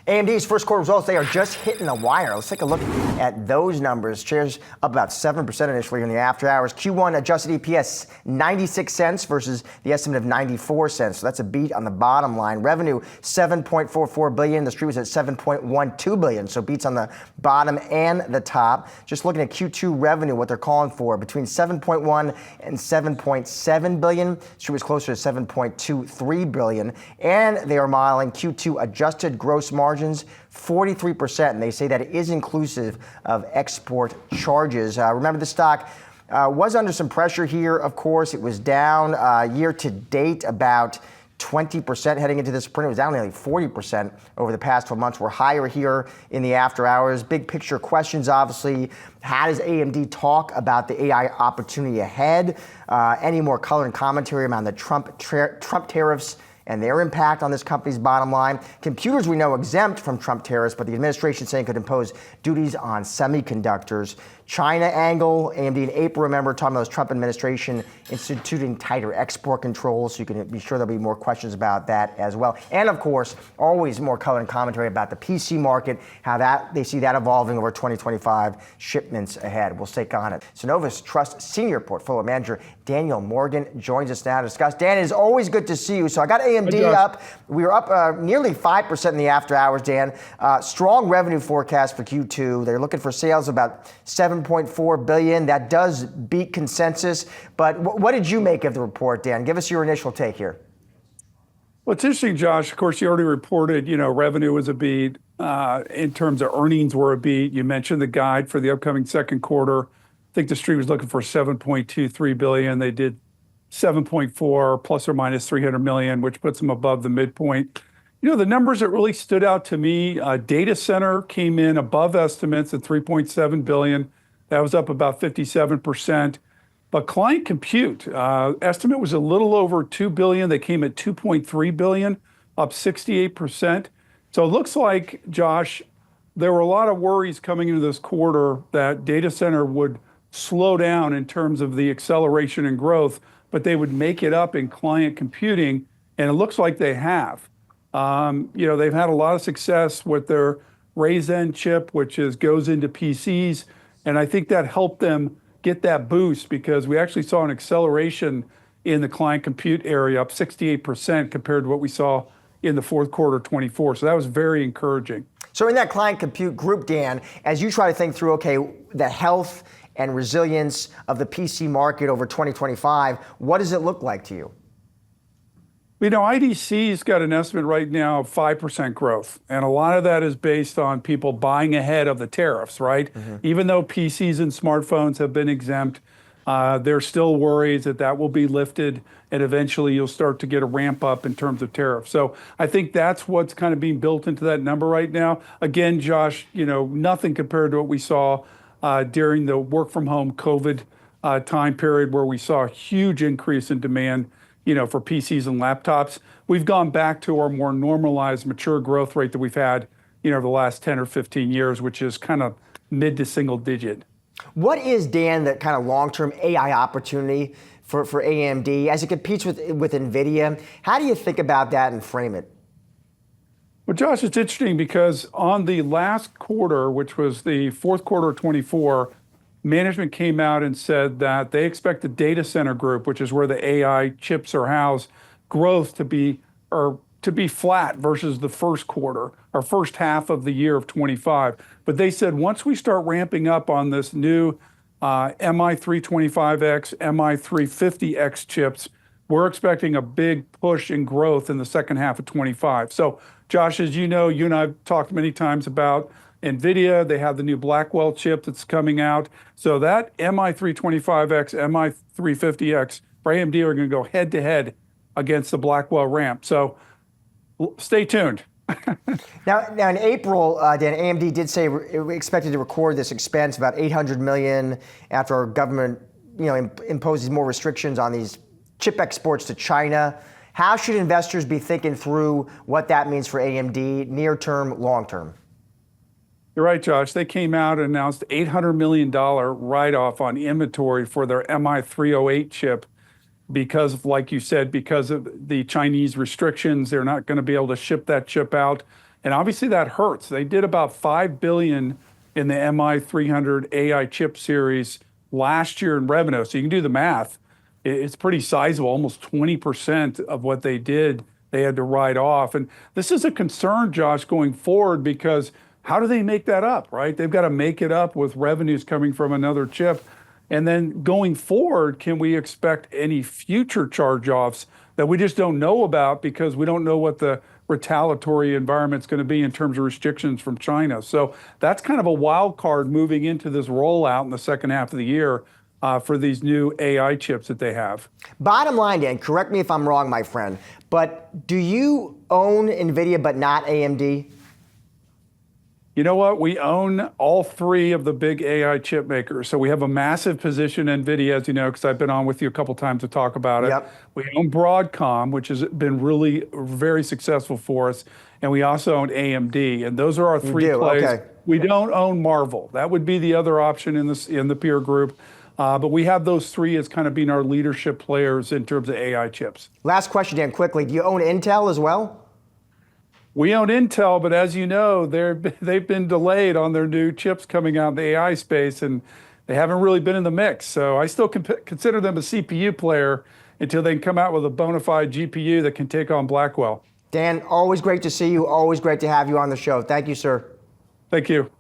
AMD's first quarter results, they are just hitting the wire. Let's take a look at those numbers. Shares up about 7% initially in the after hours. Q1 adjusted EPS 96 cents versus the estimate of 94 cents. So that's a beat on the bottom line. Revenue $7.44 billion. The street was at $7.12 billion. So beats on the bottom and the top. Just looking at Q2 revenue, what they're calling for between 7.1 and 7.7 billion. The street was closer to 7.23 billion. And they are modeling Q2 adjusted gross margins 43%, and they say that it is inclusive of export charges. Remember, the stock was under some pressure here. Of course, it was down year to date about 20% heading into this print. It was down nearly 40% over the past 12 months. We're higher here in the after hours. Big picture questions, obviously. How does AMD talk about the AI opportunity ahead? Any more color and commentary around the Trump tariffs and their impact on this company's bottom line? Computers we know exempt from Trump tariffs, but the administration saying could impose duties on semiconductors. China angle, AMD in April, remember, talking about this Trump administration instituting tighter export controls, so you can be sure there'll be more questions about that as well. And of course, always more color and commentary about the PC market, how that they see that evolving over 2025 shipments ahead. We'll stay on it. Synovus Trust Senior Portfolio Manager Daniel Morgan joins us now to discuss. Dan, it is always good to see you. So I got AMD up. We were up nearly 5% in the after hours, Dan. Strong revenue forecast for Q2. They're looking for sales of about $7.4 billion. That does beat consensus. But what did you make of the report, Dan? Give us your initial take here. Well, it's interesting, Josh. Of course, you already reported, revenue was a beat. In terms of earnings were a beat. You mentioned the guide for the upcoming second quarter. I think the street was looking for $7.23 billion. They did 7.4 plus or minus 300 million, which puts them above the midpoint. The numbers that really stood out to me, data center came in above estimates at 3.7 billion. That was up about 57%. But client compute estimate was a little over 2 billion. They came at 2.3 billion, up 68%. So it looks like, Josh, there were a lot of worries coming into this quarter that data center would slow down in terms of the acceleration and growth, but they would make it up in client computing, and it looks like they have. They've had a lot of success with their Ryzen chip, which goes into PCs, and I think that helped them get that boost because we actually saw an acceleration in the client compute area, up 68% compared to what we saw in the fourth quarter 24. So that was very encouraging. So in that client compute group, Dan, as you try to think through, the health and resilience of the PC market over 2025, what does it look like to you? IDC's got an estimate right now of 5% growth. And a lot of that is based on people buying ahead of the tariffs, right? Mm-hmm. Even though PCs and smartphones have been exempt, there's still worries that will be lifted and eventually you'll start to get a ramp up in terms of tariffs. So I think that's what's kind of being built into that number right now. Again, Josh, nothing compared to what we saw during the work from home COVID time period where we saw a huge increase in demand for PCs and laptops. We've gone back to our more normalized, mature growth rate that we've had, the last 10 or 15 years, which is kind of mid to single digit. What is, Dan, the kind of long-term AI opportunity for AMD as it competes with NVIDIA? How do you think about that and frame it? Well, Josh, it's interesting because on the last quarter, which was the fourth quarter of 24, management came out and said that they expect the data center group, which is where the AI chips are housed, growth to be flat versus the first quarter or first half of the year of 25. But they said once we start ramping up on this new MI325X, MI350X chips, we're expecting a big push in growth in the second half of 25. So, Josh, as you know, you and I have talked many times about NVIDIA. They have the new Blackwell chip that's coming out. So that MI325X, MI350X for AMD are going to go head to head against the Blackwell ramp. So stay tuned. Now in April, Dan, AMD did say we expected to record this expense, about $800 million, after our government imposes more restrictions on these chip exports to China. How should investors be thinking through what that means for AMD, near term, long term? You're right, Josh. They came out and announced $800 million write-off on inventory for their MI308 chip because of, like you said, because of the Chinese restrictions. They're not going to be able to ship that chip out. And obviously that hurts. They did about 5 billion in the MI300 AI chip series last year in revenue. So you can do the math. It's pretty sizable, almost 20% of what they did, they had to write off. And this is a concern, Josh, going forward, because how do they make that up, right? They've got to make it up with revenues coming from another chip. And then going forward, can we expect any future charge-offs that we just don't know about because we don't know what the retaliatory environment's going to be in terms of restrictions from China? So that's kind of a wild card moving into this rollout in the second half of the year for these new AI chips that they have. Bottom line, Dan, correct me if I'm wrong, my friend, but do you own NVIDIA but not AMD? You know what? We own all three of the big AI chip makers. So we have a massive position in NVIDIA, as you know, because I've been on with you a couple times to talk about it. Yep. We own Broadcom, which has been really very successful for us. And we also own AMD. And those are our three plays. Okay. We don't own Marvel. That would be the other option in the peer group. But we have those three as kind of being our leadership players in terms of AI chips. Last question, Dan, quickly. Do you own Intel as well? We own Intel, but as you know, they've been delayed on their new chips coming out in the AI space, and they haven't really been in the mix. So I still consider them a CPU player until they can come out with a bona fide GPU that can take on Blackwell. Dan, always great to see you. Always great to have you on the show. Thank you, sir. Thank you.